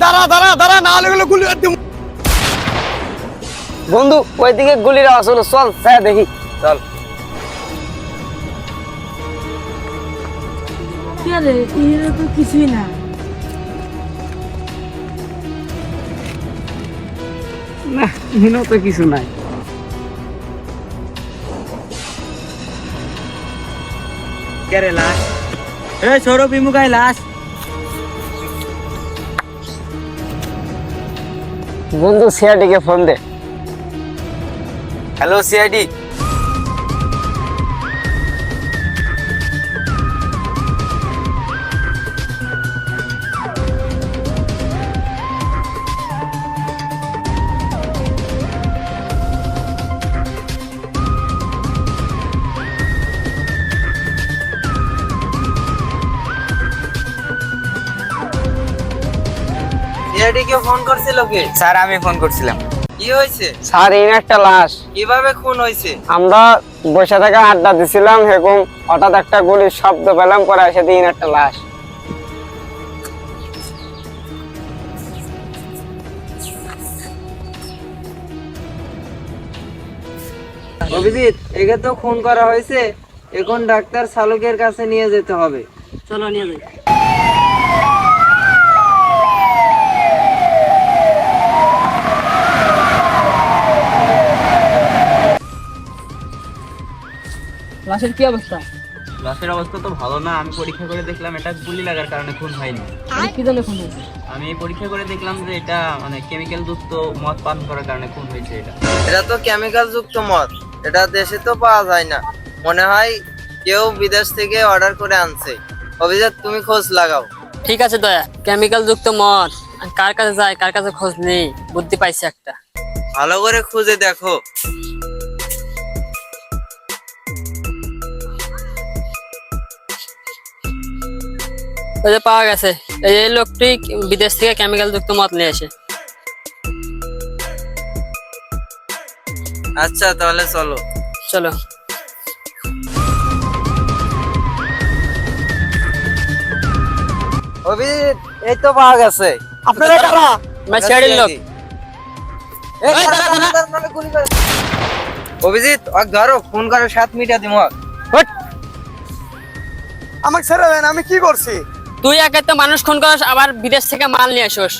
দাঁড়া দাঁড়া দাঁড়া, না হলে গুলো গুলি দিম। বন্ধু ওইদিকে গুলির আওয়াজ হলো, চল স্যার দেখি। চল। কি রে, এর তো কিছুই না। না এখানেও তো কিছু নাই। কে রে লাশ? সৌরভ বিমুখায় লাশ। বন্ধু সিআইডিকে ফোন দে। Hello CID. সিআইডি কে ফোন করছিল কে? স্যার আমি ফোন করছিলাম। কি হয়েছে? স্যার এই একটা লাশ। কিভাবে খুন হয়েছে? আমরা বসে থেকে আড্ডা দিছিলাম, এরকম হঠাৎ একটা গুলির শব্দ পেলাম, পরে এসে দিন একটা লাশ। অভিজিৎ, একে তো খুন করা হয়েছে, এখন ডাক্তার শালুকের কাছে নিয়ে যেতে হবে। চলো নিয়ে যাই। লাশের কি অবস্থা? লাশের অবস্থা তো ভালো না। আমি পরীক্ষা করে দেখলাম এটা গুলি লাগার কারণে খুন হয়নি। কি জন্য খুন হয়েছে? আমি পরীক্ষা করে দেখলাম যে এটা মানে কেমিক্যাল যুক্ত মদ পান করার কারণে খুন হয়েছে। এটা তো কেমিক্যাল যুক্ত মদ, এটা দেশে তো পাওয়া যায় না, মনে হয় কেউ বিদেশ থেকে অর্ডার করে আনছে। অভিজিৎ তুমি খোঁজ লাগাও। ঠিক আছে দয়া, কেমিক্যাল যুক্ত মদ কার কাছে যায়, কার কাছে খোঁজ নেই, বুদ্ধি পাইছি একটা। ভালো করে খুঁজে দেখো। ওই যে পাওয়া গেছে, এই লোকটি বিদেশ থেকে কেমিক্যাল যুক্ত মদ নিয়ে আসে। আচ্ছা তাহলে চলো। চলো। অভিজিৎ এই তো পাওয়া গেছে। আপনারা কারা? আমার ছেড়ে লোক। অভিজিৎ ওকে ধরো, ফোন করে 7 মিনিট দিমু। আমাকে ছেড়ে দেন, আমি কি করছি? তুই একে তো মানুষ খুন করস, আবার বিদেশ থেকে মাল নিয়ে আসোস।